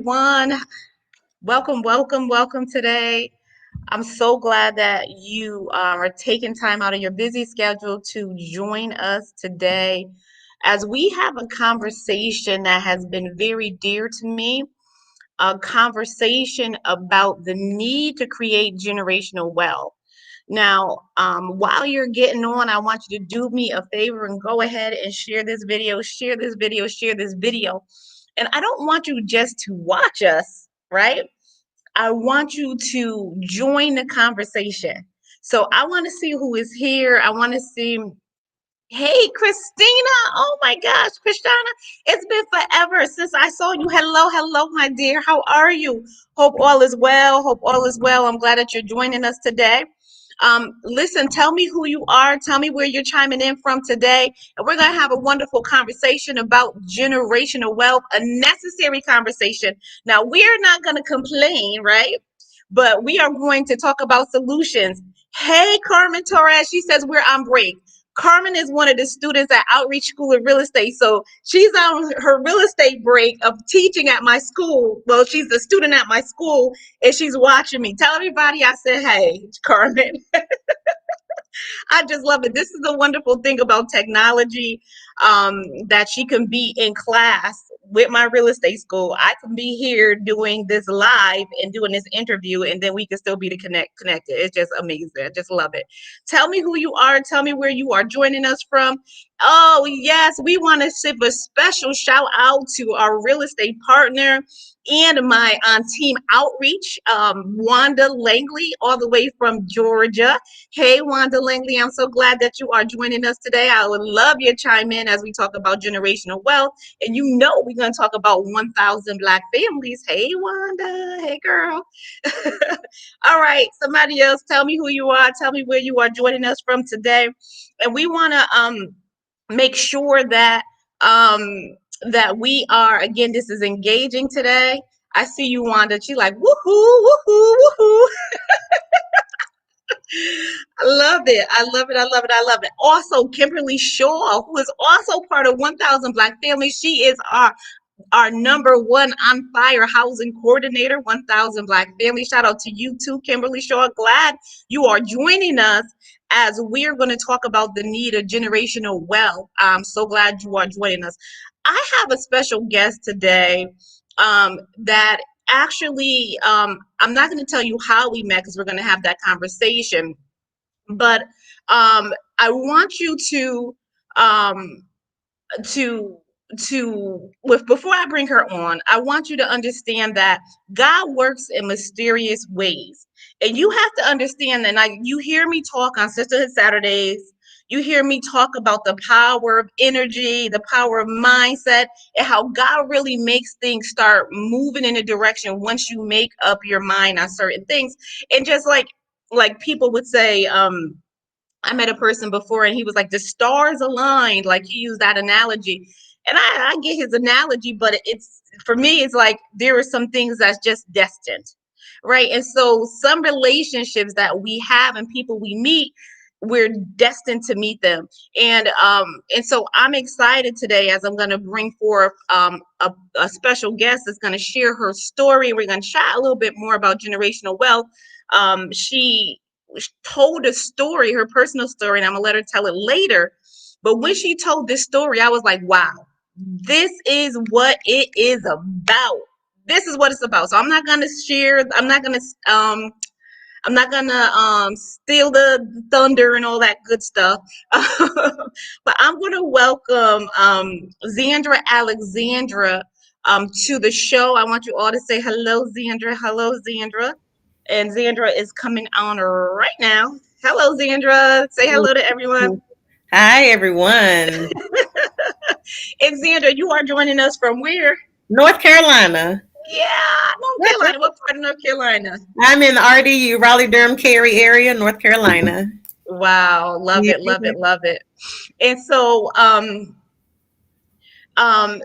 everyone. Welcome today. I'm so glad that you are taking time out of your busy schedule to join us today as we have a conversation that has been very dear to me, a conversation about the need to create generational wealth. Now, while you're getting on, I want you to do me a favor and go ahead and share this video, share this video, share this video. And I don't want you just to watch us, right? I want you to join the conversation. So I want to see who is here. I want to see, hey, Christina. Oh my gosh, Christina, it's been forever since I saw you. Hello, my dear. How are you? Hope all is well. Hope all is well. I'm glad that you're joining us today. Listen, tell me who you are. Tell me where you're chiming in from today. And we're going to have a wonderful conversation about generational wealth, a necessary conversation. Now, we're not going to complain, right? But we are going to talk about solutions. Hey, Carmen Torres, she says we're on break. Carmen is one of the students at Outreach School of Real Estate. So she's on her real estate break of teaching at my school. Well, she's a student at my school and she's watching me. Tell everybody I said, hey, Carmen. I just love it. This is the wonderful thing about technology, that she can be in class with my real estate school. I can be here doing this live and doing this interview, and then we can still be connected. It's just amazing. I just love it. Tell me who you are. Tell me where you are joining us from. Oh, yes, we want to give a special shout out to our real estate partner and my team outreach, Wanda Langley, all the way from Georgia. Hey, Wanda Langley, I'm so glad that you are joining us today. I would love your chime in as we talk about generational wealth. And you know, we're going to talk about 1,000 Black families. Hey, Wanda. Hey, girl. All right. Somebody else, tell me who you are. Tell me where you are joining us from today. And we want to make sure that that we are, again, this is engaging today. I see you, Wanda. She's like, woohoo, woohoo, woohoo. I love it. I love it. I love it. I love it. Also, Kimberly Shaw, who is also part of 1,000 Black Families. She is our number one on fire housing coordinator, 1,000 Black Families. Shout out to you too, Kimberly Shaw. Glad you are joining us as we're going to talk about the need of generational wealth. I'm so glad you are joining us. I have a special guest today, that actually, I'm not going to tell you how we met because we're going to have that conversation, but I want you um, to with before I bring her on, I want you to understand that God works in mysterious ways. And you have to understand that, like, you hear me talk on Sisterhood Saturdays, you hear me talk about the power of energy, the power of mindset, and how God really makes things start moving in a direction once you make up your mind on certain things. And just like people would say, I met a person before and he was like, the stars aligned. Like, he used that analogy. And I get his analogy, but it's, for me, it's like there are some things that's just destined. Right. And so some relationships that we have and people we meet, we're destined to meet them. And so I'm excited today as I'm going to bring forth a special guest that's going to share her story. We're going to chat a little bit more about generational wealth. She told a story, her personal story, and I'm gonna let her tell it later. But when she told this story, I was like, wow, this is what it is about. This is what it's about. So I'm not gonna share, I'm not gonna steal the thunder and all that good stuff. But I'm gonna welcome Zandra Alexandra to the show. I want you all to say hello, Zandra. Hello, Zandra. And Zandra is coming on right now. Hello, Zandra. Say hello to everyone. Hi, everyone. And Zandra, you are joining us from where? North Carolina. Yeah, North Carolina. What part of North Carolina? I'm in the RDU, Raleigh Durham Cary area, North Carolina. Wow, love Yeah. it, love it, love it. And so,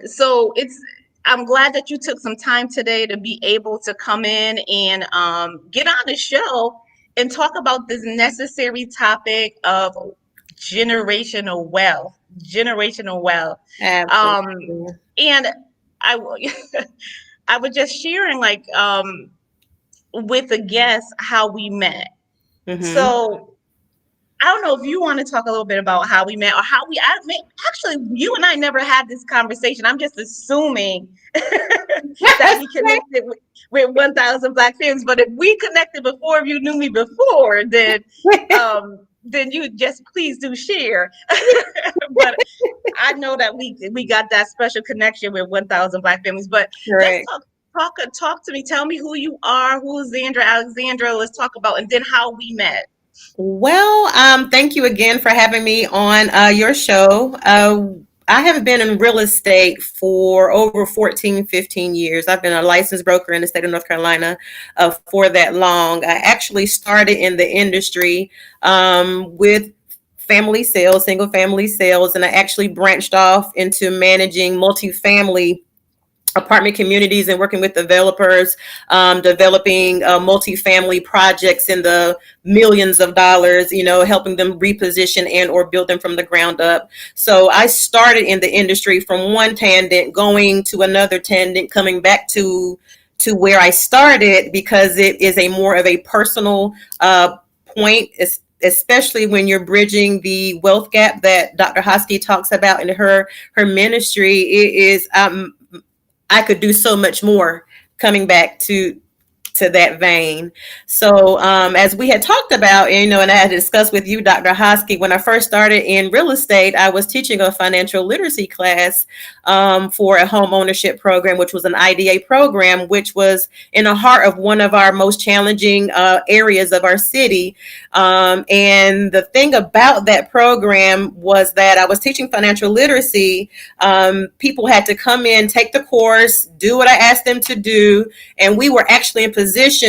so it's, I'm glad that you took some time today to be able to come in and get on the show and talk about this necessary topic of generational wealth. Generational wealth. Um, Absolutely. and I will. I was just sharing like with a guest how we met. Mm-hmm. So I don't know if you want to talk a little bit about how we met or how actually, you and I never had this conversation. I'm just assuming that we connected with 1,000 Black Femmes. But if we connected before, if you knew me before, then you just please do share. But I know that we got that special connection with 1,000 Black Families. But let's Right. talk to me. Tell me who you are, who is Zandra Alexandra. Let's talk about, and then how we met. Well, thank you again for having me on your show. I have been in real estate for over 14, 15 years. I've been a licensed broker in the state of North Carolina for that long. I actually started in the industry with family sales, single family sales, and I actually branched off into managing multifamily apartment communities and working with developers, developing multifamily projects in the millions of dollars, helping them reposition and or build them from the ground up. So I started in the industry from one tangent, going to another tangent, coming back to where I started, because it is a more of a personal point, especially when you're bridging the wealth gap that Dr. Hosky talks about in her ministry. It is I could do so much more coming back to that vein. So as we had talked about, and I had discussed with you, Dr. Hosky, when I first started in real estate, I was teaching a financial literacy class for a home ownership program, which was an IDA program, which was in the heart of one of our most challenging areas of our city. And the thing about that program was that I was teaching financial literacy. People had to come in, take the course, do what I asked them to do, and we were actually in position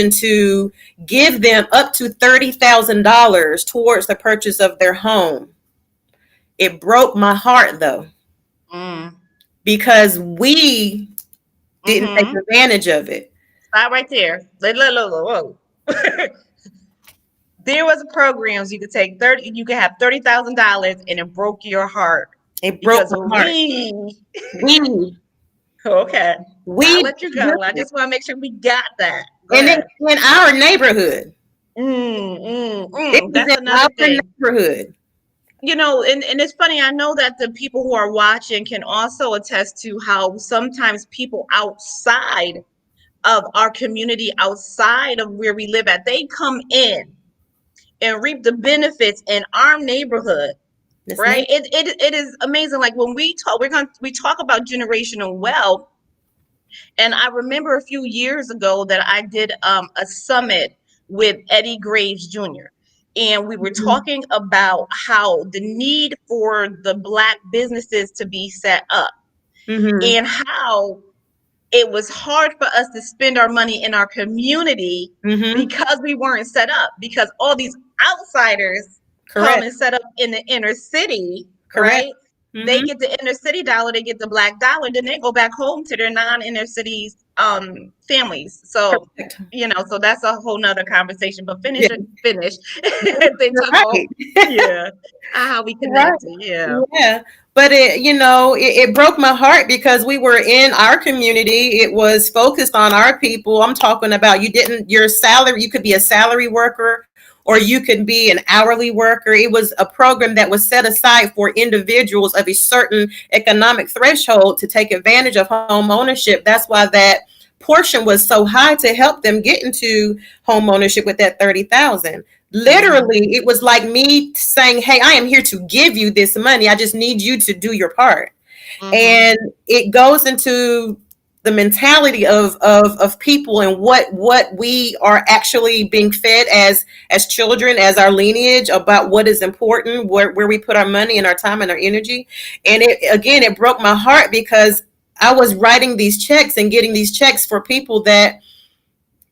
to give them up to $30,000 towards the purchase of their home. It broke my heart, though, because we didn't take advantage of it. Stop right there. Whoa. There was programs you could take you could have $30,000, and it broke your heart. It broke my heart. We. Okay. I'll let you go. I just want to make sure we got that. And in our neighborhood. That's another thing. Neighborhood. And it's funny. I know that the people who are watching can also attest to how sometimes people outside of our community, outside of where we live at, they come in and reap the benefits in our neighborhood. Right? It is amazing. Like when we talk, we talk about generational wealth. And I remember a few years ago that I did a summit with Eddie Graves Jr. And we were talking about how the need for the Black businesses to be set up, and how it was hard for us to spend our money in our community because we weren't set up, because all these outsiders come and set up in the inner city, right? They get the inner city dollar, they get the Black dollar, then they go back home to their non-inner cities families. So so that's a whole nother conversation. But finish. They talk about how we connected. Yeah. But it broke my heart, because we were in our community. It was focused on our people. I'm talking about your salary, you could be a salary worker, or you can be an hourly worker. It was a program that was set aside for individuals of a certain economic threshold to take advantage of home ownership. That's why that portion was so high, to help them get into home ownership with that $30,000. Literally, it was like me saying, hey, I am here to give you this money. I just need you to do your part. And it goes into the mentality of people and what we are actually being fed as children, as our lineage, about what is important, where we put our money and our time and our energy. And it broke my heart, because I was writing these checks and getting these checks for people that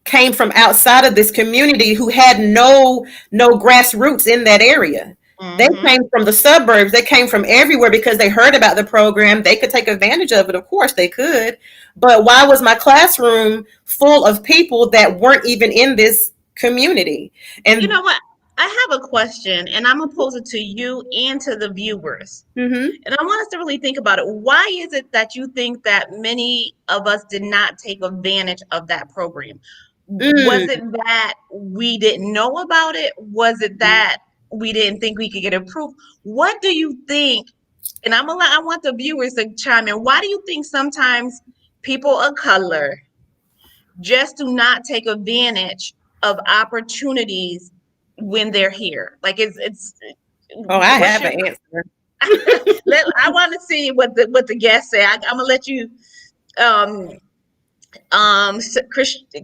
came from outside of this community, who had no grassroots in that area. They came from the suburbs. They came from everywhere because they heard about the program. They could take advantage of it. Of course they could. But why was my classroom full of people that weren't even in this community? And you know what? I have a question, and I'm gonna pose it to you and to the viewers. Mm-hmm. And I want us to really think about it. Why is it that you think that many of us did not take advantage of that program? Was Mm. it that we didn't know about it? Was it that we didn't think we could get approved? What do you think? And I want the viewers to chime in. Why do you think sometimes people of color just do not take advantage of opportunities when they're here? Like it's Oh, I what's have your an answer. I want to see what the guests say. I'm gonna let you. Um,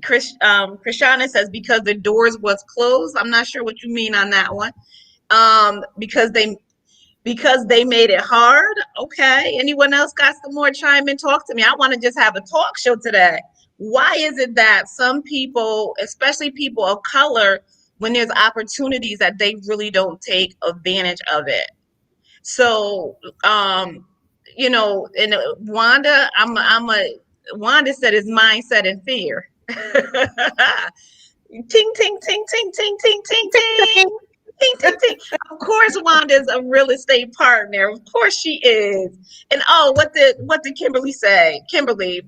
Krishana says because the doors was closed. I'm not sure what you mean on that one. Because they made it hard. Okay. Anyone else got some more chime in? Talk to me. I want to just have a talk show today. Why is it that some people, especially people of color, when there's opportunities that they really don't take advantage of it? So, and Wanda, Wanda said it's mindset and fear. Ting, ting, ting, ting, ting, ting, ting, ting. Ting, ting, ting. Of course, Wanda's a real estate partner. Of course she is. And oh, what did Kimberly say? Kimberly,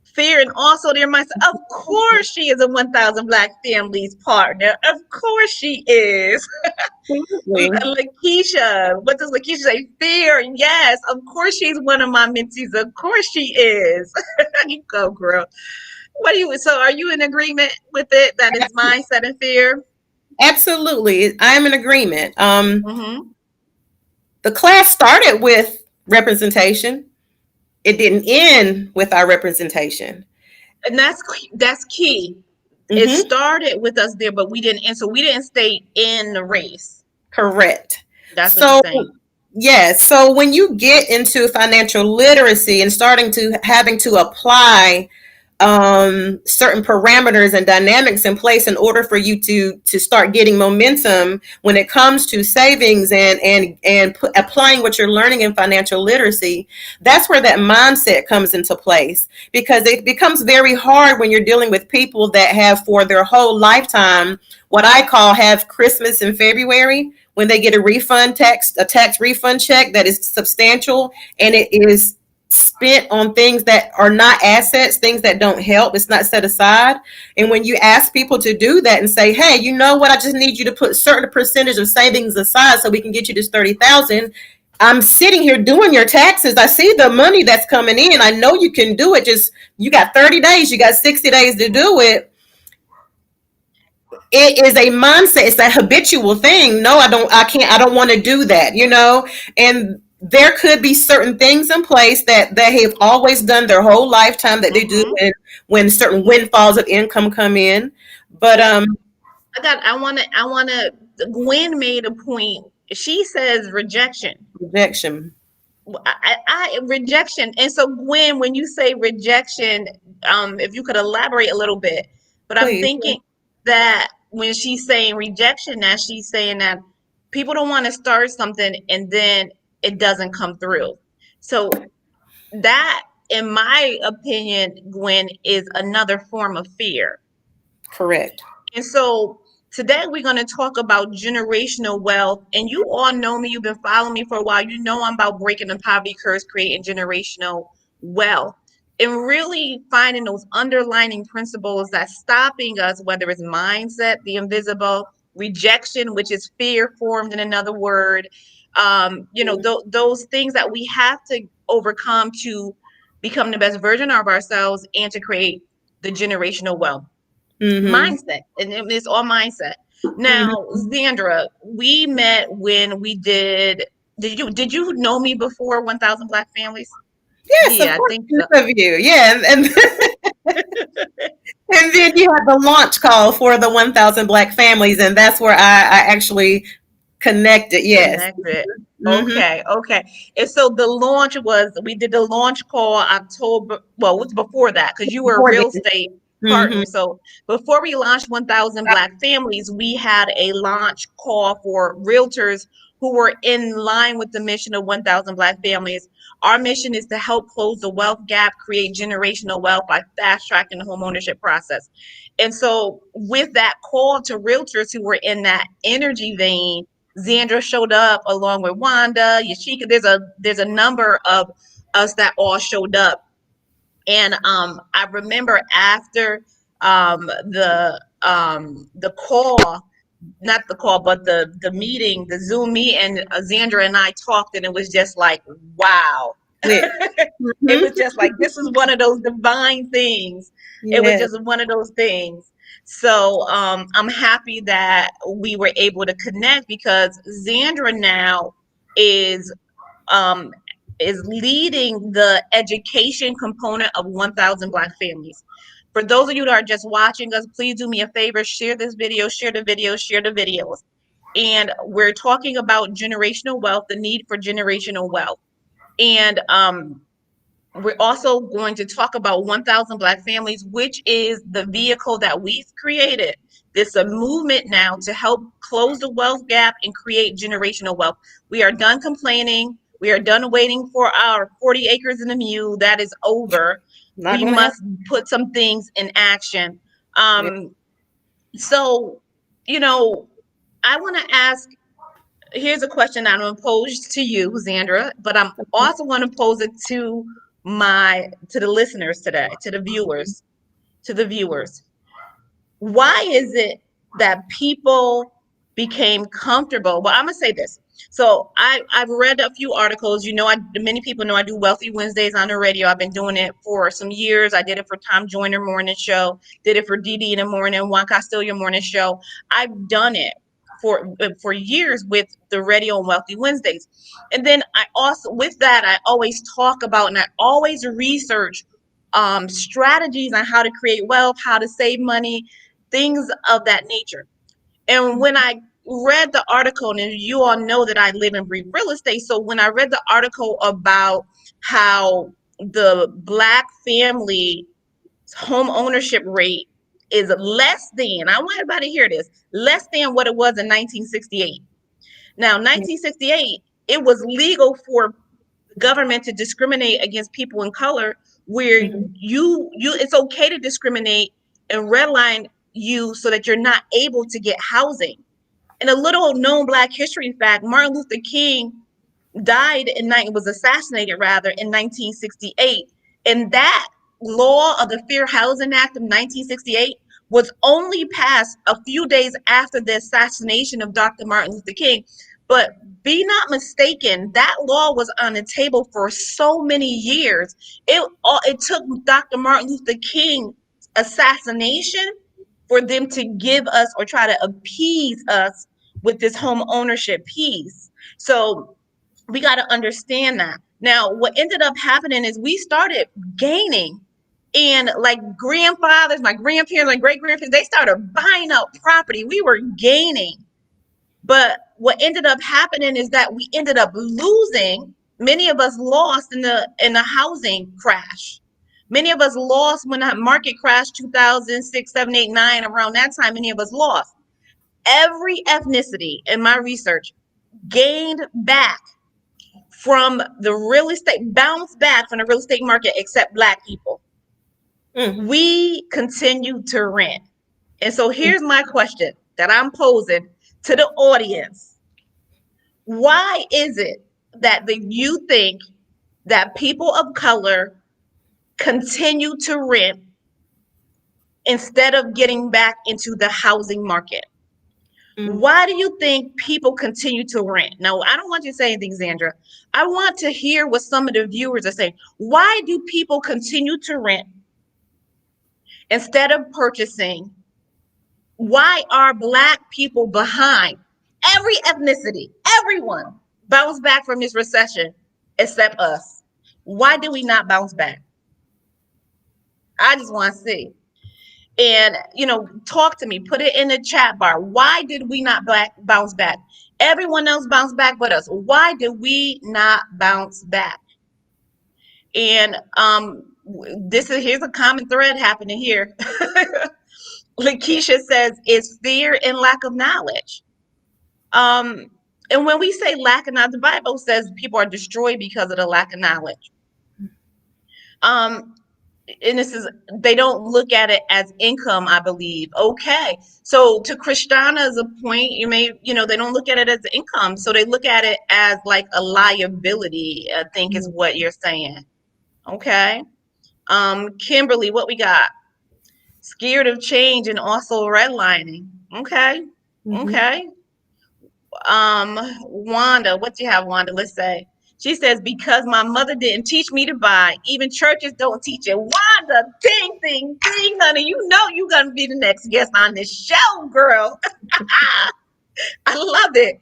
fear and also their mindset. Of course she is a 1,000 Black Families partner. Of course she is. Absolutely. Lakeisha, what does Lakeisha say? Fear, yes. Of course she's one of my mentees. Of course she is. You go, girl. So are you in agreement with it that it's mindset and fear? Absolutely. I'm in agreement. Mm-hmm. The class started with representation. It didn't end with our representation. And that's key. It Mm-hmm. started with us there, but we didn't, and so we didn't stay in the race. Correct. That's what you're So, saying. yes. So when you get into financial literacy and starting to having to apply certain parameters and dynamics in place in order for you to start getting momentum when it comes to savings and applying what you're learning in financial literacy, that's where that mindset comes into place, because it becomes very hard when you're dealing with people that have for their whole lifetime what I call have Christmas in February, when they get a tax refund check that is substantial, and it is spent on things that are not assets, things that don't help. It's not set aside. And when you ask people to do that and say, hey, you know what, I just need you to put a certain percentage of savings aside so we can get you this 30,000. I'm sitting here doing your taxes. I see the money that's coming in. I know you can do it. Just you got 30 days, you got 60 days to do it. It is a mindset. It's a habitual thing. No, I don't want to do that, and there could be certain things in place that they have always done their whole lifetime that they do Mm-hmm. when certain windfalls of income come in. But I want to, Gwen made a point. She says rejection. rejection, Rejection. And so, Gwen, when you say rejection, if you could elaborate a little bit, but I'm please. thinking that when she's saying rejection, that she's saying that people don't want to start something and then it doesn't come through. So that, in my opinion, Gwen, is another form of fear. Correct. And so today we're going to talk about generational wealth. And you all know me, you've been following me for a while. You know I'm about breaking the poverty curse, creating generational wealth. And really finding those underlining principles that's stopping us, whether it's mindset, the invisible, rejection, which is fear formed in another word, those things that we have to overcome to become the best version of ourselves and to create the generational wealth Mm-hmm. mindset, and it's all mindset. Now, Mm-hmm. Zandra, we met when we did. Did you know me before 1,000 Black Families? Yes, of Yeah, I course. think so. Of you, yeah, and then you had the launch call for the 1,000 Black families, and that's where I actually connected. Yes. Connected. Mm-hmm. Okay. And so we did the launch call October. Well, it was before that because you were a Before real then. estate Mm-hmm. partner. So before we launched 1,000 Black Families, we had a launch call for realtors who were in line with the mission of 1,000 Black families. Our mission is to help close the wealth gap, create generational wealth by fast tracking the homeownership process. And so, with that call to realtors who were in that energy vein, Zandra showed up along with Wanda, Yashika. There's a number of us that all showed up, and I remember after the call, not the call, but the meeting, the Zoom meet, and Zandra and I talked, and it was just like, wow. Yeah. It was just like, this is one of those divine things. It was Yeah. just one of those things. So I'm happy that we were able to connect, because Zandra now is um, is leading the education component of 1,000 Black families. For those of you that are just watching us, please do me a favor, share this video, share the video, share the videos. And we're talking about generational wealth, the need for generational wealth. And we're also going to talk about 1,000 Black families, which is the vehicle that we've created. This a movement now to help close the wealth gap and create generational wealth. We are done complaining. We are done waiting for our 40 acres and a mule. That is over. Not We gonna must happen. put some things in action. Yeah. So, you know, I want to ask, here's a question I'm going to pose to you, Zandra, but I'm also going to pose it to the listeners today, to the viewers. Why is it that people became comfortable? Well, I'm gonna say this. So I've read a few articles. Many people know I do Wealthy Wednesdays on the radio. I've been doing it for some years. I did it for Tom Joyner Morning Show. Did it for Dee Dee in the morning, Juan Castillo Morning Show. I've done it for years with the radio on Wealthy Wednesdays. And then I also, with that, I always talk about, and I always research strategies on how to create wealth, how to save money, things of that nature. And when I read the article, and you all know that I live and breathe real estate, so when I read the article about how the Black family home ownership rate is less than, I want everybody to hear this, less than what it was in 1968. Now, 1968, it was legal for the government to discriminate against people in color, where Mhm. it's okay to discriminate and redline you so that you're not able to get housing. And a little known Black history fact, Martin Luther King was assassinated rather in 1968. And that law of the Fair Housing Act of 1968 was only passed a few days after the assassination of Dr. Martin Luther King. But be not mistaken, that law was on the table for so many years. It took Dr. Martin Luther King assassination for them to give us, or try to appease us with this home ownership piece. So we got to understand that. Now, what ended up happening is we started gaining, and like grandfathers, my grandparents, my great grandparents, they started buying up property. We were gaining. But what ended up happening is that we ended up losing. Many of us lost in the housing crash. Many of us lost when that market crashed 2006, 7, 8, 9, around that time. Many of us lost. Every ethnicity in my research gained back from the real estate, bounced back from the real estate market, except Black people. We continue to rent. And so here's my question that I'm posing to the audience. Why is it that you think that people of color continue to rent instead of getting back into the housing market? Why do you think people continue to rent? Now, I don't want you to say anything, Zandra. I want to hear what some of the viewers are saying. Why do people continue to rent instead of purchasing? Why are Black people behind? Every ethnicity, everyone bounced back from this recession except us. Why did we not bounce back? I just want to see. And, talk to me, put it in the chat bar. Why did we not bounce back? Everyone else bounced back but us. Why did we not bounce back? And here's a common thread happening here. Lakeisha says it's fear and lack of knowledge. And when we say lack of knowledge, the Bible says people are destroyed because of the lack of knowledge. Um, and this is, they don't look at it as income, I believe. Okay. So to Christiana's point, they don't look at it as income. So they look at it as like a liability, I think is what you're saying. Okay. Kimberly, what we got? Scared of change and also redlining. Okay. Okay. Wanda, what do you have, Wanda? Let's say. She says, because my mother didn't teach me to buy. Even churches don't teach it. Wanda, ding, ding, ding, honey. You know you're going to be the next guest on this show, girl. I love it.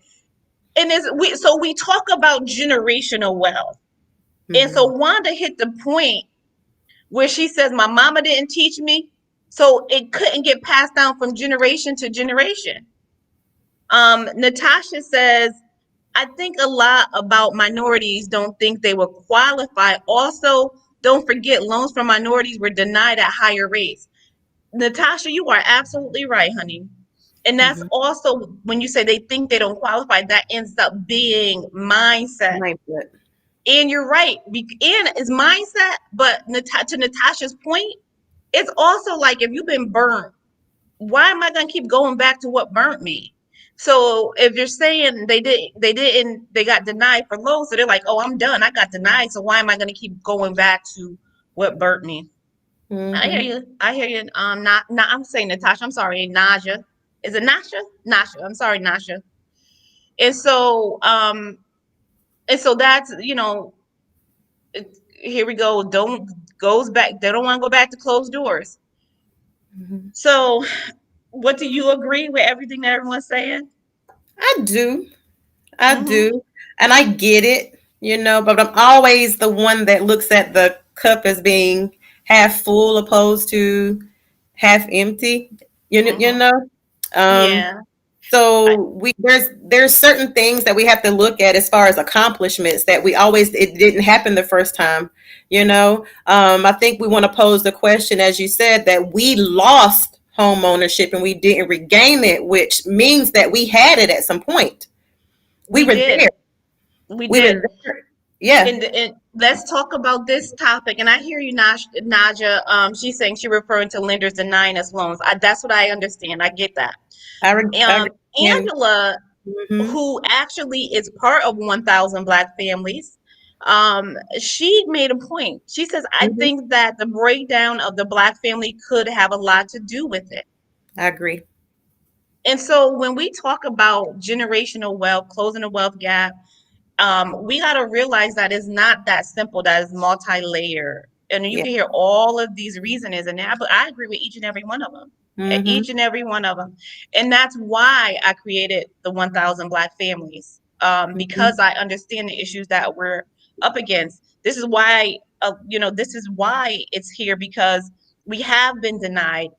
And so we talk about generational wealth. And so Wanda hit the point where she says, my mama didn't teach me. So it couldn't get passed down from generation to generation. Natasha says, I think a lot about minorities don't think they will qualify. Also, don't forget loans for minorities were denied at higher rates. Natasha, you are absolutely right, honey. And that's also when you say they think they don't qualify, that ends up being mindset. And you're right. And it's mindset, but to Natasha's point, it's also like if you've been burnt, why am I going to keep going back to what burnt me? So if you're saying they got denied for loans, so they're like, oh, I'm done. I got denied. So why am I going to keep going back to what burnt me? I hear you. I hear you. Not, I'm saying Natasha. I'm sorry, Naja. Is it Nasha? Nasha. I'm sorry, Nasha. And so, that's, here we go. Goes back. They don't want to go back to closed doors. So, what do you agree with everything that everyone's saying? I do. And I get it, but I'm always the one that looks at the cup as being half full opposed to half empty. You know? Yeah. So there's certain things that we have to look at as far as accomplishments that it didn't happen the first time. I think we want to pose the question, as you said, that we lost home ownership and we didn't regain it, which means that we had it at some point. We were did. there. We did. Yeah. And let's talk about this topic. And I hear you, Naja. She's saying she's referring to lenders denying us loans. That's what I understand. I get that. Angela, who actually is part of 1,000 Black Families, she made a point. She says, I think that the breakdown of the Black family could have a lot to do with it. I agree. And so when we talk about generational wealth, closing the wealth gap, we got to realize that it's not that simple, that is multi-layered. And you can hear all of these reasons, and I agree with each and every one of them. Each and every one of them. And that's why I created the 1,000 Black Families, because I understand the issues that we're up against. This is why, it's here, because we have been denied.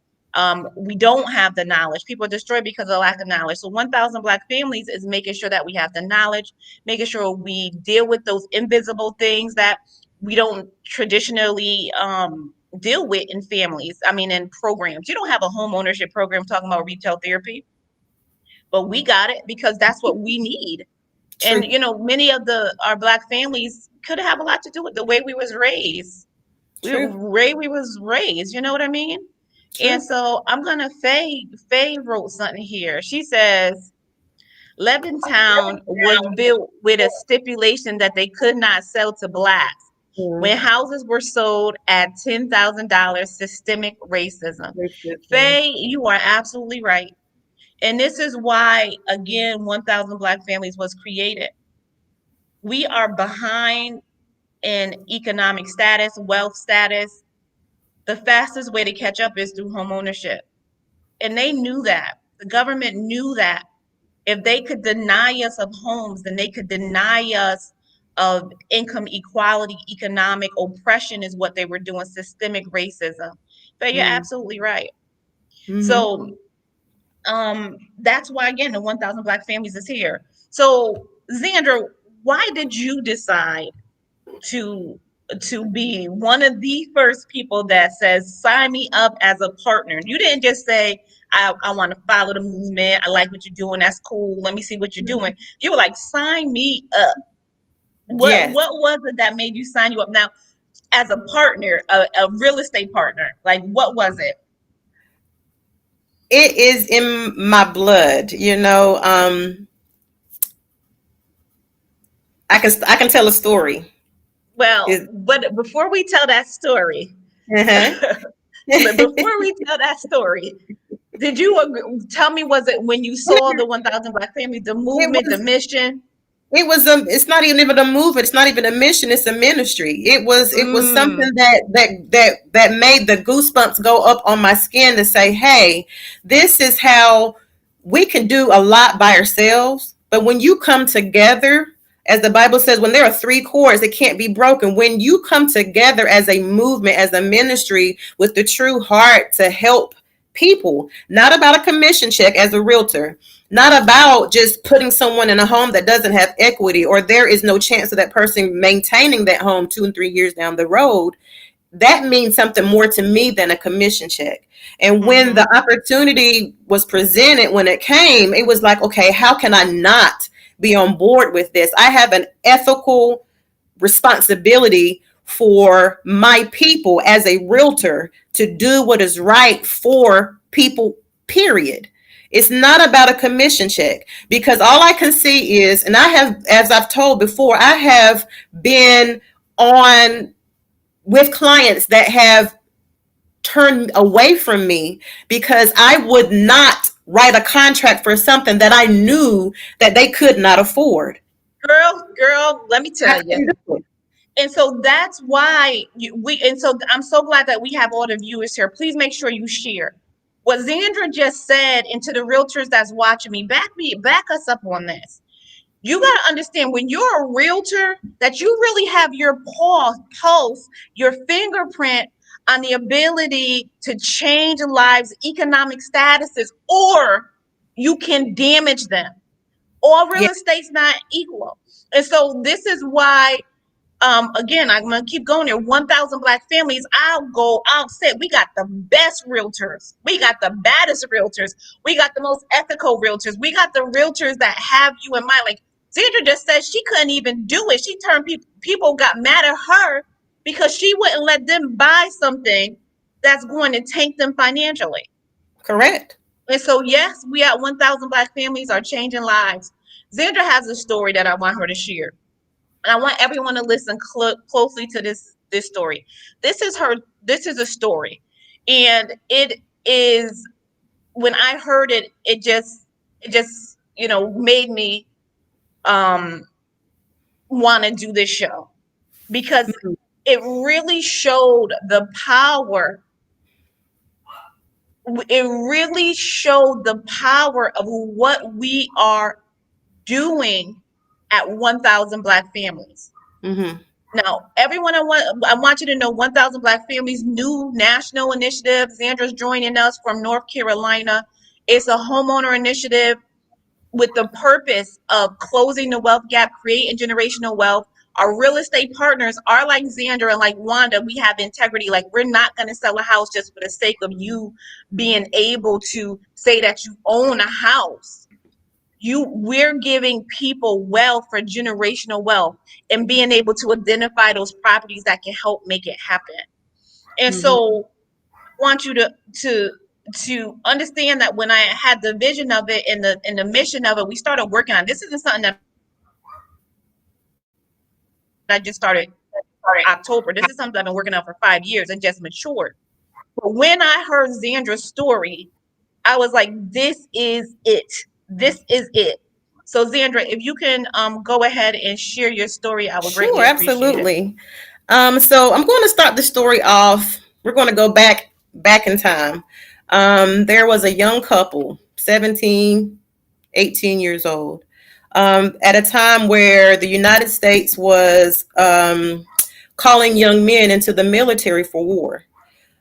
We don't have the knowledge. People are destroyed because of the lack of knowledge. So 1,000 Black Families is making sure that we have the knowledge, making sure we deal with those invisible things that we don't traditionally deal with in families. I mean, in programs. You don't have a home ownership program talking about retail therapy, but we got it because that's what we need. True. And many of our Black families could have a lot to do with the way we was raised. We was raised. You know what I mean? True. And so I'm gonna Faye wrote something here. She says Levittown was built with a stipulation that they could not sell to Blacks. When houses were sold at $10,000, systemic racism. Faye, you are absolutely right. And this is why, again, 1,000 Black Families was created. We are behind in economic status, wealth status. The fastest way to catch up is through home ownership. And they knew that. The government knew that. If they could deny us of homes, then they could deny us of income equality. Economic oppression is what they were doing, systemic racism. But you're absolutely right. So that's why, again, the 1,000 Black Families is here. So, Xandra, why did you decide to to be one of the first people that says, sign me up as a partner. You didn't just say, I want to follow the movement. I like what you're doing. That's cool. Let me see what you're doing. You were like, sign me up. What Yes. was it that made you sign you up? Now, as a partner, a real estate partner, like what was it? It is in my blood, you know. I can tell a story. Well, Is but before we tell that story, uh-huh. before we tell that story, did you tell me, was it when you saw the 1,000 Black Families, the It movement, the was mission? it's not even a movement, it's not even a mission, it's a ministry. It was something Mm, that made the goosebumps go up on my skin to say, hey, this is how we can do a lot by ourselves, but when you come together, as the Bible says, when there are three chords, it can't be broken. When you come together as a movement, as a ministry, with the true heart to help people, not about a commission check as a realtor, not about just putting someone in a home that doesn't have equity, or there is no chance of that person maintaining that home 2 and 3 years down the road. That means something more to me than a commission check. And when mm-hmm. the opportunity was presented, when it came, it was like, okay, how can I not be on board with this? I have an ethical responsibility for my people as a realtor to do what is right for people, period. It's not about a commission check, because all I can see is, and I have, as I've told before, I have been on with clients that have turned away from me because I would not write a contract for something that I knew that they could not afford. Girl, let me I tell you. couldn't do it. And so that's why and so I'm so glad that we have all the viewers here. Please make sure you share what Zandra just said, and to the realtors that's watching me, back us up on this. You got to understand, when you're a realtor, that you really have your pulse, your fingerprint on the ability to change lives, economic statuses, or you can damage them. All real Yeah. estate's not equal. And so this is why, again, I'm gonna keep going there. 1,000 Black Families. I'll say we got the best realtors. We got the baddest realtors. We got the most ethical realtors. We got the realtors that have you in mind. Like Sandra just said, she couldn't even do it. She turned people got mad at her because she wouldn't let them buy something that's going to tank them financially. Correct. And so, yes, we at 1,000 Black Families are changing lives. Zandra has a story that I want her to share. And I want everyone to listen closely to this story. This is a story, and it is, when I heard it, it just made me want to do this show, because Mhm. it really showed the power. It really showed the power of what we are doing at 1,000 Black Families. Mhm. Now, everyone, I want you to know, 1,000 Black Families new national initiative. Zandra's joining us from North Carolina. It's a homeowner initiative with the purpose of closing the wealth gap, creating generational wealth. Our real estate partners are like Xandra and like Wanda. We have integrity. Like, we're not going to sell a house just for the sake of you being able to say that you own a house. We're giving people wealth for generational wealth, and being able to identify those properties that can help make it happen. And Mhm. so I want you to understand that when I had the vision of it and the mission of it, we started working on it. This isn't something that I just started October. This is something I've been working on for 5 years and just matured. But when I heard Zandra's story, I was like, this is it. This is it. So Zandra, if you can go ahead and share your story, I would greatly Sure, appreciate it. absolutely. So I'm going to start the story off. We're going to go back in time. There was a young couple, 17, 18 years old, at a time where the United States was calling young men into the military for war.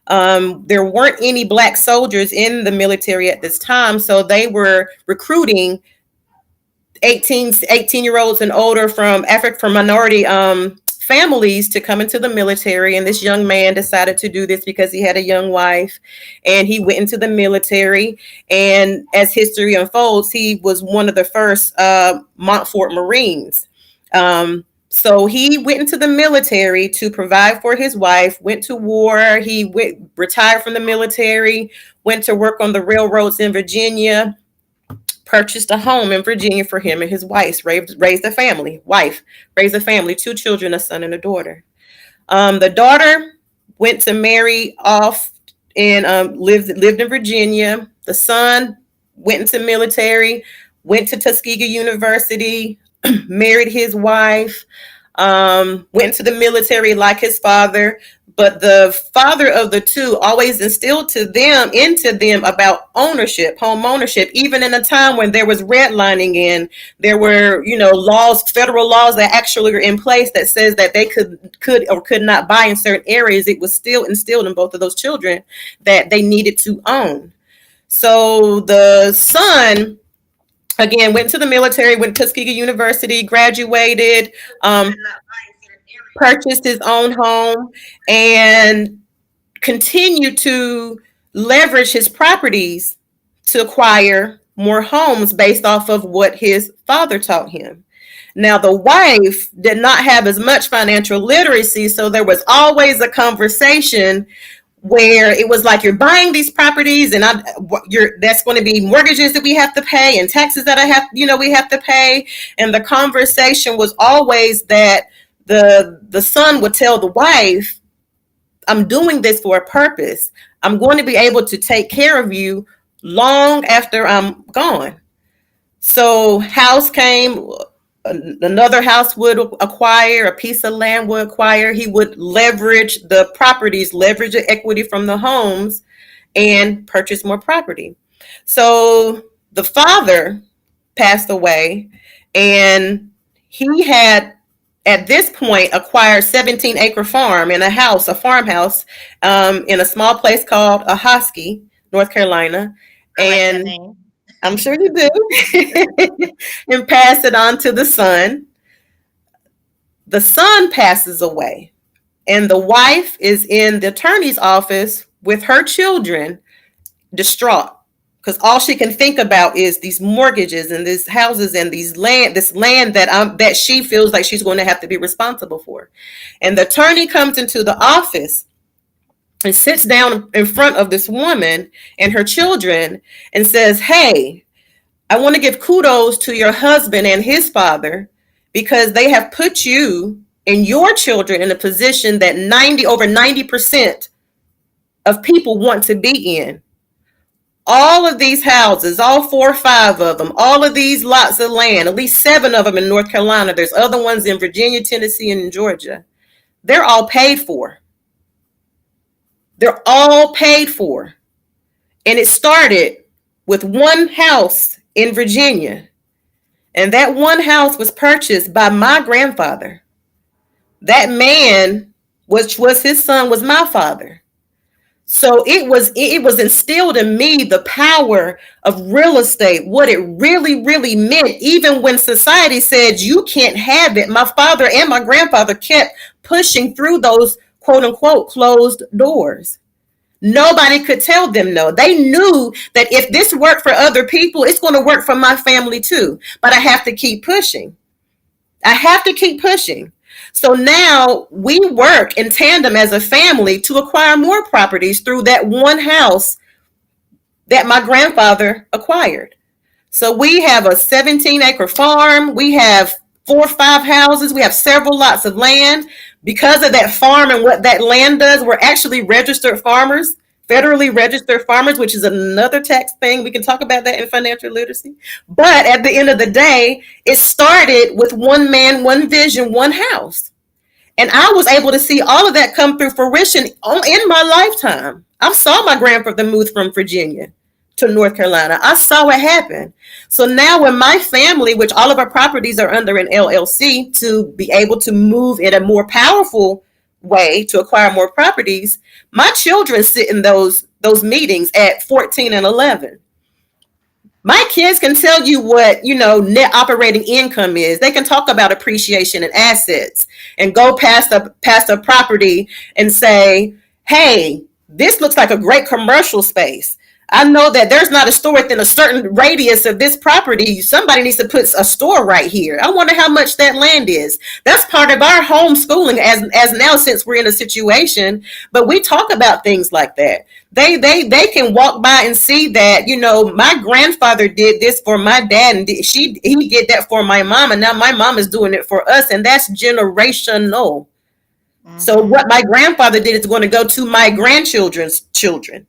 There weren't any black soldiers in the military at this time, so they were recruiting 18-year-olds and older from minority families to come into the military. And this young man decided to do this because he had a young wife, and he went into the military. And as history unfolds, he was one of the first Montfort Marines. So he went into the military to provide for his wife, went to war. He retired from the military, went to work on the railroads in Virginia, purchased a home in Virginia for him and his wife, raised a family, 2 children, a son and a daughter. The daughter went to marry off and lived in Virginia. The son went into military, went to Tuskegee University, married his wife, went to the military like his father. But the father of the 2 always instilled into them about ownership, home ownership, even in a time when there was redlining and there were, laws, federal laws that actually are in place that says that they could or could not buy in certain areas. It was still instilled in both of those children that they needed to own. So the son, again, went to the military, went to Tuskegee University, graduated, purchased his own home, and continued to leverage his properties to acquire more homes based off of what his father taught him. Now, the wife did not have as much financial literacy, so there was always a conversation where it was like, you're buying these properties and that's going to be mortgages that we have to pay and taxes that we have to pay. And the conversation was always that the son would tell the wife, I'm doing this for a purpose. I'm going to be able to take care of you long after I'm gone. So house came, another house would acquire, a piece of land would acquire. He would leverage the properties, leverage the equity from the homes, and purchase more property. So the father passed away, and he had, at this point, acquired 17-acre farm and a farmhouse in a small place called Ahoskie, North Carolina. And I'm sure you do. And pass it on to the son. The son passes away, and the wife is in the attorney's office with her children, distraught, because all she can think about is these mortgages and these houses and this land that she feels like she's going to have to be responsible for. And the attorney comes into the office and sits down in front of this woman and her children and says, hey, I want to give kudos to your husband and his father, because they have put you and your children in a position that over 90% of people want to be in. All of these houses, all 4 or 5 of them, all of these lots of land, at least 7 of them in North Carolina. There's other ones in Virginia, Tennessee, and in Georgia. They're all paid for. They're all paid for. And it started with one house in Virginia. And that one house was purchased by my grandfather. That man, which was his son, was my father. So it was instilled in me the power of real estate, what it really, really meant. Even when society said you can't have it, my father and my grandfather kept pushing through those quote unquote closed doors. Nobody could tell them no. They knew that if this worked for other people, it's going to work for my family too. But I have to keep pushing. I have to keep pushing. So now we work in tandem as a family to acquire more properties through that one house that my grandfather acquired. So we have a 17-acre farm. We have 4 or 5 houses. We have several lots of land. Because of that farm and what that land does, we're actually registered farmers, federally registered farmers, which is another tax thing. We can talk about that in financial literacy. But at the end of the day, it started with one man, one vision, one house. And I was able to see all of that come through fruition in my lifetime. I saw my grandfather move from Virginia to North Carolina. I saw it happen. So now when my family, which all of our properties are under an LLC, to be able to move in a more powerful way to acquire more properties, my children sit in those meetings at 14 and 11. My kids can tell you what, net operating income is. They can talk about appreciation and assets and go past a property and say, hey, this looks like a great commercial space. I know that there's not a store within a certain radius of this property. Somebody needs to put a store right here. I wonder how much that land is. That's part of our homeschooling as now, since we're in a situation. But we talk about things like that. They can walk by and see that, my grandfather did this for my dad, and he did that for my mom, and now my mom is doing it for us, and that's generational. So Mm-hmm. what my grandfather did is going to go to my grandchildren's children.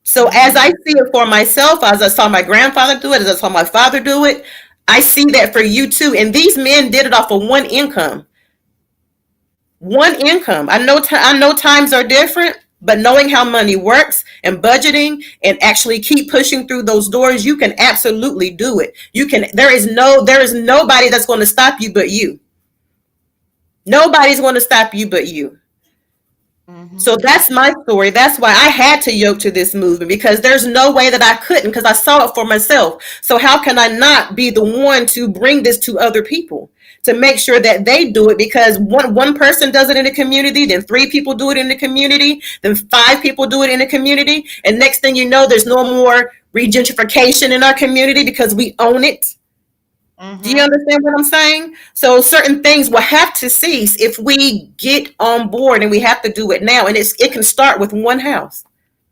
So as I Mm-hmm. see it for myself, as I saw my grandfather do it, as I saw my father do it, I see that for you too. And these men did it off of one income. One income. I know times are different, but knowing how money works and budgeting and actually keep pushing through those doors, you can absolutely do it. There is nobody that's going to stop you but you. Nobody's going to stop you but you. Mm-hmm. So that's my story. That's why I had to yoke to this movement, because there's no way that I couldn't, because I saw it for myself. So how can I not be the one to bring this to other people to make sure that they do it? Because one person does it in the community, then 3 people do it in the community, then 5 people do it in the community, and next thing you know, there's no more regentrification in our community because we own it. Do you Mm-hmm. understand what I'm saying? So certain things will have to cease if we get on board, and we have to do it now. And it can start with one house.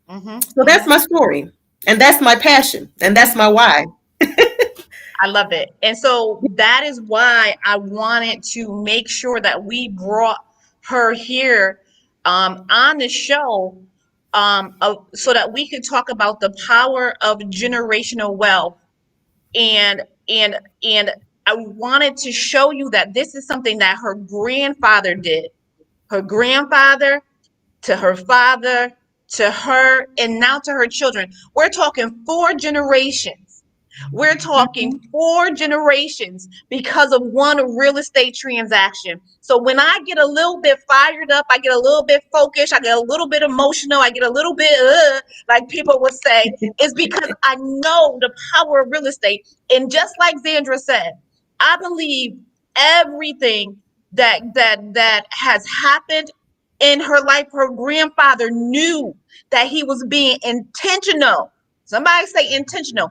Mm-hmm. So that's Mm-hmm. my story, and that's my passion, and that's my why. I love it. And so that is why I wanted to make sure that we brought her here on the show so that we could talk about the power of generational wealth. And and and I wanted to show you that this is something that her grandfather did. Her grandfather to her father to her and now to her children. We're talking 4 generations. We're talking Mhm. 4 generations because of one real estate transaction. So when I get a little bit fired up, I get a little bit focused, I get a little bit emotional, I get a little bit, like people would say, is because I know the power of real estate. And just like Zandra said, I believe everything that has happened in her life, her grandfather knew that he was being intentional. Somebody say intentional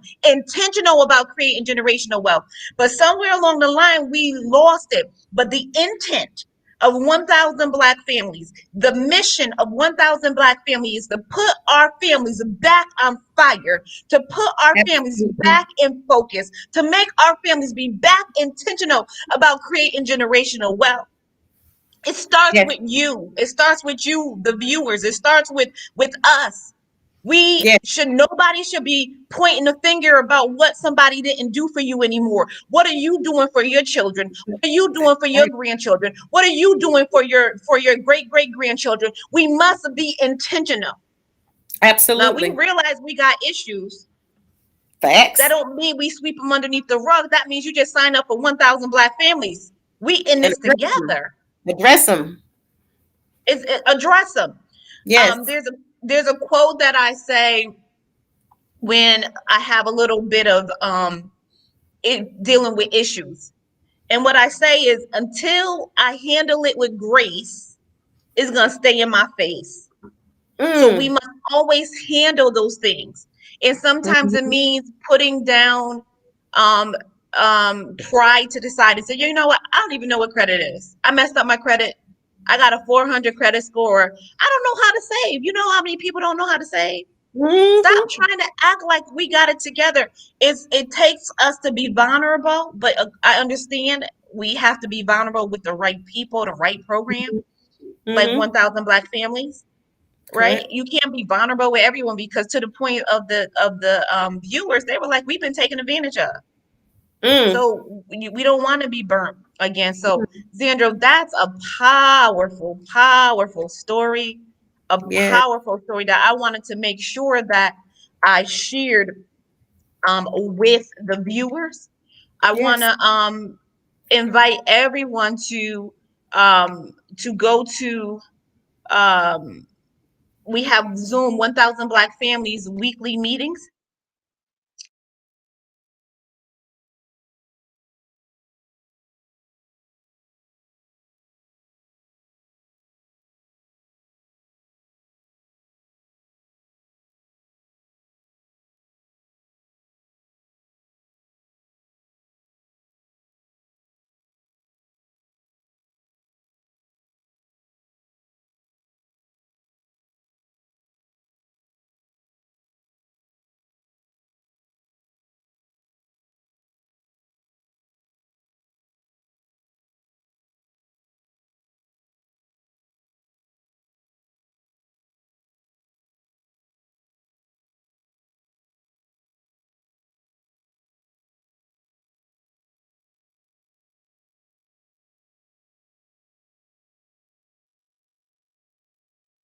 about creating generational wealth. But somewhere along the line, we lost it. But the intent of 1,000 Black families, the mission of 1,000 Black families is to put our families back on fire, to put our families Absolutely. back in focus, to make our families be back intentional about creating generational wealth. It starts Yes. with you. It starts with you, the viewers. It starts with us. Yes. Nobody should be pointing a finger about what somebody didn't do for you anymore. What are you doing for your children? What are you doing for your grandchildren? What are you doing for your great great grandchildren? We must be intentional. Now we Absolutely. realize we got issues. That Facts. don't mean we sweep them underneath the rug. That means you just sign up for 1,000 Black families. We in And this address them. together. Address them. Is address them. Yes. There's a quote that I say when I have a little bit of dealing with issues. And what I say is, until I handle it with grace, it's gonna stay in my face. So we Mm. must always handle those things. And sometimes it Mhm. means putting down um pride to decide and say, you know what, I don't even know what credit is. I messed up my credit. I got a 400 credit score. I don't know how to save. You know how many people don't know how to save? Stop Mhm. trying to act like we got it together. It takes us to be vulnerable, but I understand we have to be vulnerable with the right people, the right program, like Mhm. 1,000 Black families, right? Correct. You can't be vulnerable with everyone because to the point of the viewers, they were like, we've been taken advantage of. Mm. So we don't want to be burnt again. So Zandro, that's a powerful, powerful story, a Yeah. powerful story that I wanted to make sure that I shared with the viewers. I want Yes. to invite everyone to go to um, we have Zoom 1,000 Black Families weekly meetings.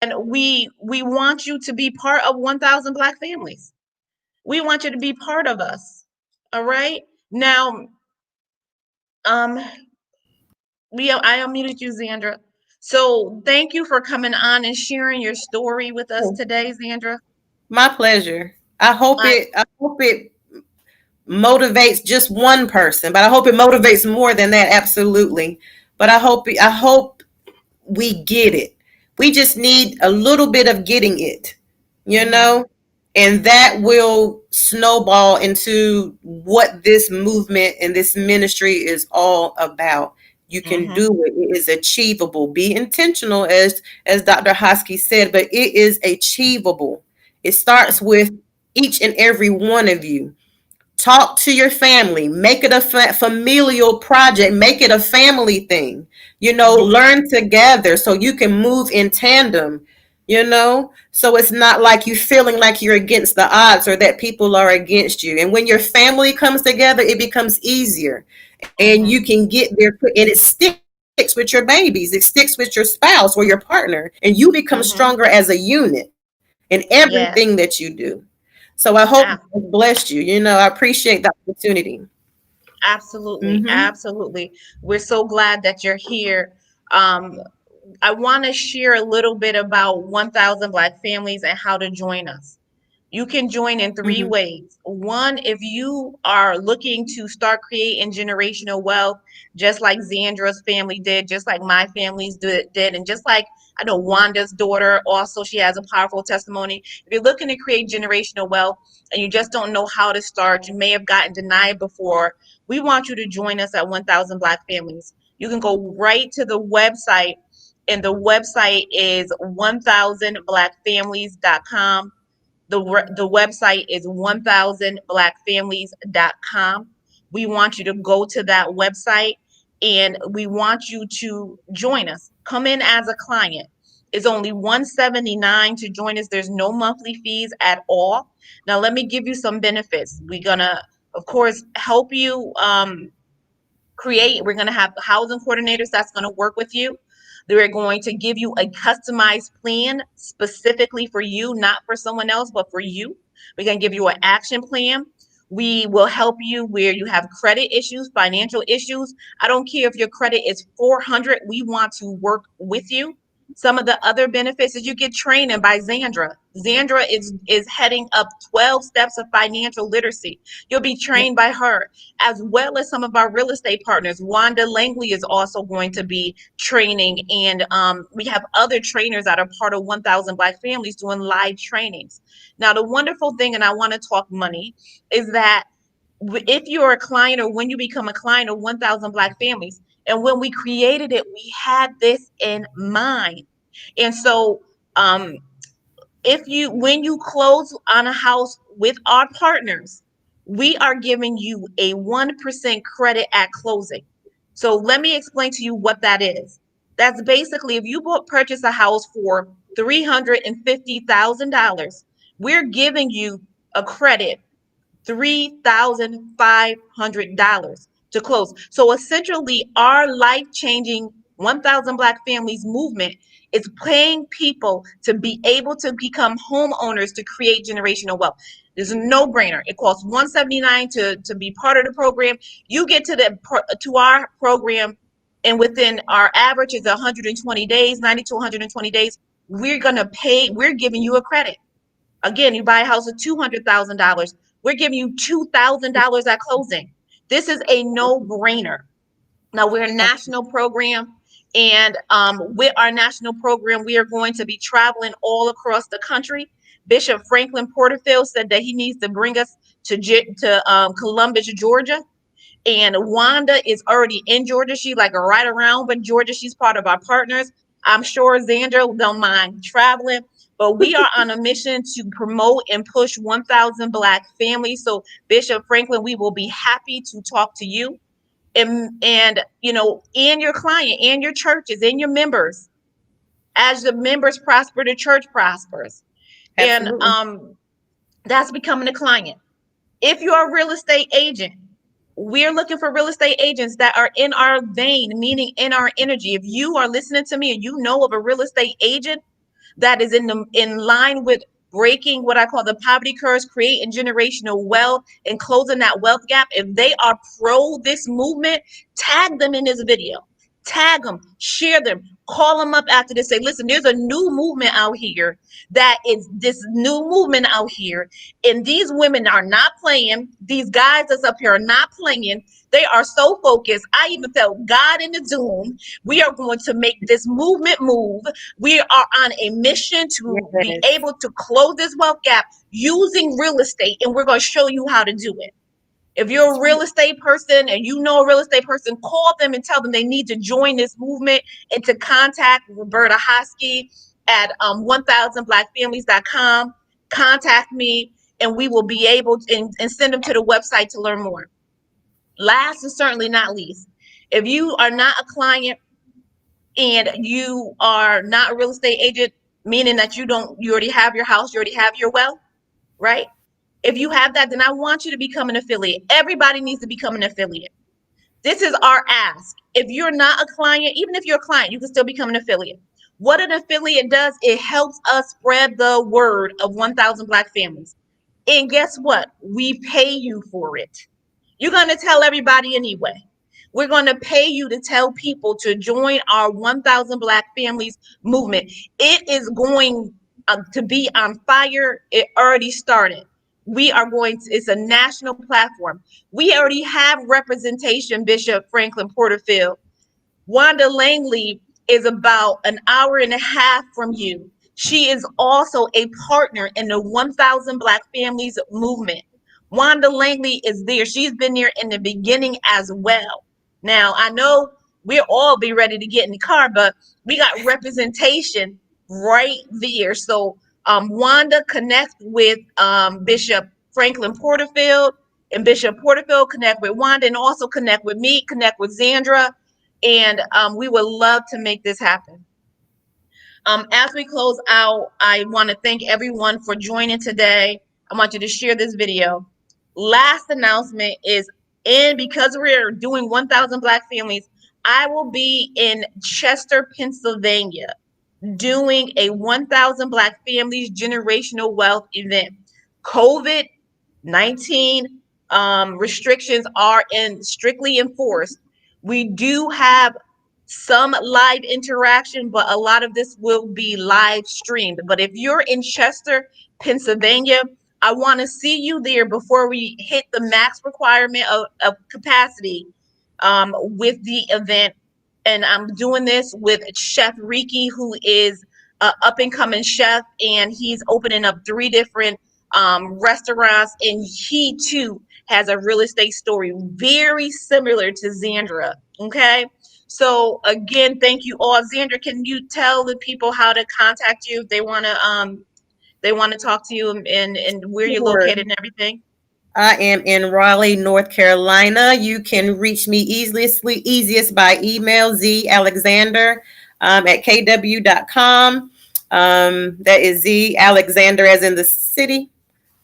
we want you to be part of 1,000 Black families. We want you to be part of us. All right. Now, um, I unmuted you, Zandra. So thank you for coming on and sharing your story with us today, Zandra. My pleasure. My I hope it motivates just one person, but I hope it motivates more than that, absolutely. But I hope we get it. We just need a little bit of getting it, you mhm, know? And that will snowball into what this movement and this ministry is all about. You can mhm, do it. It is achievable. Be intentional, as Dr. Hosky said, but it is achievable. It starts with each and every one of you. Talk to your family. Make it a familial project. Make it a family thing. mhm, Learn together so you can move in tandem. So it's not like you feeling like you're against the odds or that people are against you. And when your family comes together, it becomes easier, and you mhm, can get there, and it sticks with your babies. It sticks with your spouse or your partner, and you become stronger mhm. as a unit in everything Yes. that you do. So I hope Ah, God blessed you. I appreciate the opportunity. absolutely. Mm-hmm. Absolutely. We're so glad that you're here. Um, I want to share a little bit about 1,000 Black families and how to join us. You can join in three Mm-hmm. ways. One, if you are looking to start creating generational wealth, just like Zandra's family did, just like my family's did, and just like I know Wanda's daughter also, she has a powerful testimony. If you're looking to create generational wealth and you just don't know how to start, you may have gotten denied before, we want you to join us at 1,000 Black Families. You can go right to the website, and the website is 1000blackfamilies.com. The website is 1000blackfamilies.com. We want you to go to that website and we want you to join us. Come in as a client. It's only $179 to join us. There's no monthly fees at all. Now, let me give you some benefits. We're going to, of course, help you we're going to have housing coordinators that's going to work with you. They're going to give you a customized plan specifically for you, not for someone else, but for you. We're going to give you an action plan. We will help you where you have credit issues, financial issues. I don't care if your credit is 400. We want to work with you. Some of the other benefits is you get training by Zandra. Zandra is heading up 12 steps of financial literacy. You'll be trained by her, as well as some of our real estate partners. Wanda Langley is also going to be training, and we have other trainers that are part of 1,000 Black Families doing live trainings. Now, the wonderful thing, and I want to talk money, is that if you're a client or when you become a client of 1,000 Black Families, and when we created it, we had this in mind. And so, um, when you close on a house with our partners, we are giving you a 1% credit at closing. So let me explain to you what that is. That's basically if you purchase a house for $350,000, we're giving you a credit $3,500 to close. So essentially, our life changing 1,000 Black Families movement is paying people to be able to become homeowners to create generational wealth. There's a no-brainer. It costs $179 to be part of the program. You get to our program, and within our average is 120 days, 90 to 120 days. We're giving you a credit. Again, you buy a house of $200,000. We're giving you $2,000 at closing. This is a no-brainer. Now, we're a national program, and with our national program, we are going to be traveling all across the country. Bishop Franklin Porterfield said that he needs to bring us to Columbus, Georgia. And Wanda is already in Georgia. She's like right around, but Georgia, she's part of our partners. I'm sure Xandra don't mind traveling, but we are on a mission to promote and push 1,000 Black families. So, Bishop Franklin, we will be happy to talk to you and your client and your churches and your members. As the members prosper, the church prospers. And Absolutely. that's becoming a client. If you're a real estate agent, we're looking for real estate agents that are in our vein, meaning in our energy. If you are listening to me and you know of a real estate agent, that is in line with breaking what I call the poverty curse, creating generational wealth, and closing that wealth gap, if they are pro this movement, tag them in this video. Tag them, share them, call them up after this. Say, listen, there's a new movement out here that is this new movement out here. And these women are not playing. These guys that's up here are not playing. They are so focused. I even felt God in the Zoom. We are going to make this movement move. We are on a mission to be Yes. able to close this wealth gap using real estate, and we're going to show you how to do it. If you're a real estate person and you know a real estate person, call them and tell them they need to join this movement and to contact Roberta Hosky at 1000blackfamilies.com. Contact me and we will be able to, and send them to the website to learn more. Last and certainly not least, if you are not a client and you are not a real estate agent, meaning that you already have your house, you already have your wealth, right? If you have that, then I want you to become an affiliate. Everybody needs to become an affiliate. This is our ask. If you're not a client, even if you're a client, you can still become an affiliate. What an affiliate does, it helps us spread the word of 1000 Black families. And guess what? We pay you for it. You're going to tell everybody anyway. We're going to pay you to tell people to join our 1000 Black families movement. It is going to be on fire. It already started. We are going to, it's a national platform. We already have representation, Bishop Franklin Porterfield. Wanda Langley is about an hour and a half from you. She is also a partner in the 1000 Black Families movement. Wanda Langley is there. She's been there in the beginning as well. Now, I know we'll all be ready to get in the car, but we got representation right there. So Wanda connect with Bishop Franklin Porterfield, and Bishop Porterfield connect with Wanda, and also connect with me, connect with Zandra, and we would love to make this happen. As we close out, I want to thank everyone for joining today. I want you to share this video. Last announcement is, because we're doing 1000 Black families, I will be in Chester, Pennsylvania, doing a 1000 Black families generational wealth event. COVID-19 restrictions are strictly enforced. We do have some live interaction, but a lot of this will be live streamed. But if you're in Chester, Pennsylvania, I want to see you there before we hit the max requirement of capacity with the event. And I'm doing this with Chef Riki, who is an up and coming chef, and he's opening up 3 different restaurants, and he too has a real estate story very similar to Zandra. Okay. So again, thank you all. Zandra, can you tell the people how to contact you if they want to talk to you and where you're Sure. located and everything? I am in Raleigh, North Carolina. You can reach me easiest by email, залexander at kw.com. That is Z Alexander as in the city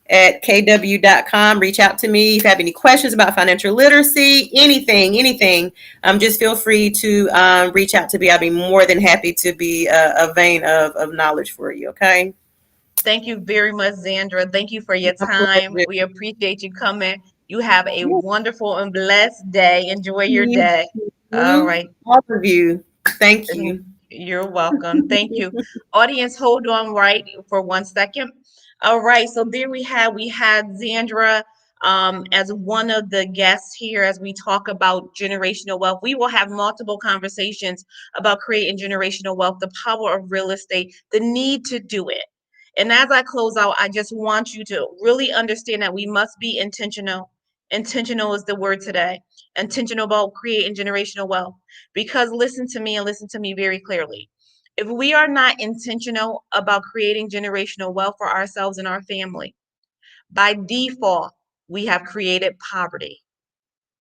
at kw.com. Reach out to me if you have any questions about financial literacy, anything. Just feel free to reach out to me. I'll be more than happy to be a vein of knowledge for you. Okay. Thank you very much, Zandra. Thank you for your time. We appreciate you coming. You have a wonderful and blessed day. Enjoy your day. All right. All of you. Thank you. You're welcome. Thank you. Audience, hold on right for 1 second. All right. So there we had Zandra as one of the guests here as we talk about generational wealth. We will have multiple conversations about creating generational wealth, the power of real estate, the need to do it. And as I close out, I just want you to really understand that we must be intentional. Intentional is the word today. Intentional about creating generational wealth. Because listen to me and listen to me very clearly. If we are not intentional about creating generational wealth for ourselves and our family, by default, we have created poverty.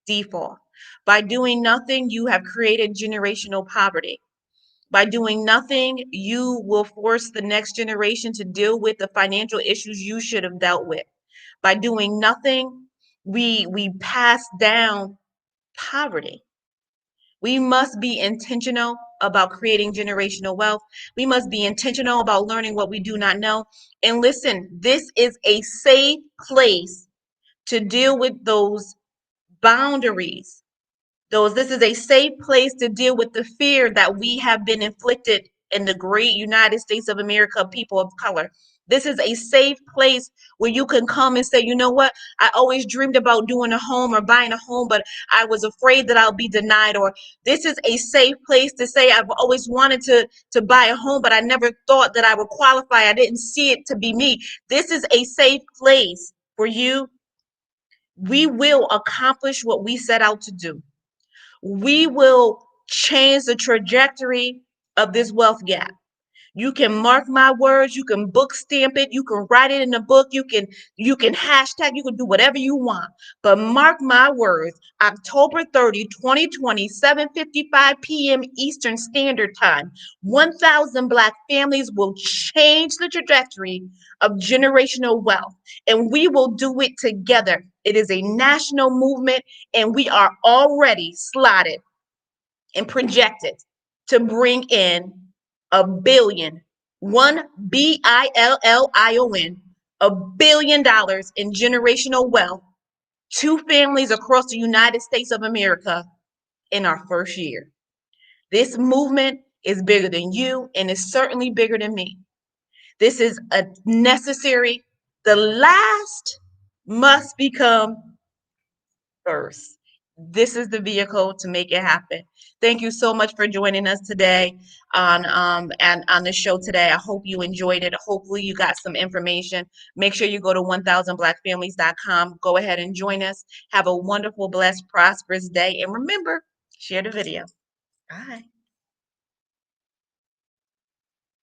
Default. By doing nothing, you have created generational poverty. By doing nothing, you will force the next generation to deal with the financial issues you should have dealt with. By doing nothing, we pass down poverty. We must be intentional about creating generational wealth. We must be intentional about learning what we do not know. And listen, this is a safe place to deal with those boundaries. This is a safe place to deal with the fear that we have been inflicted in the great United States of America, people of color. This is a safe place where you can come and say, you know what? I always dreamed about doing a home or buying a home, but I was afraid that I'll be denied. Or this is a safe place to say, I've always wanted to buy a home, but I never thought that I would qualify. I didn't see it to be me. This is a safe place for you. We will accomplish what we set out to do. We will change the trajectory of this wealth gap. You can mark my words, you can book stamp it, you can write it in a book, you can hashtag, you can do whatever you want. But mark my words, October 30, 2020, 7:55 p.m. Eastern Standard Time, 1,000 Black families will change the trajectory of generational wealth, and we will do it together. It is a national movement, and we are already slotted and projected to bring in $1 billion, $1 billion, $1 billion in generational wealth to families across the United States of America in our first year. This movement is bigger than you, and it's certainly bigger than me. This is a necessary. The last must become first. This is the vehicle to make it happen. Thank you so much for joining us today and on the show today. I hope you enjoyed it. Hopefully you got some information. Make sure you go to 1000blackfamilies.com. Go ahead and join us. Have a wonderful, blessed, prosperous day. And remember, share the video. Bye.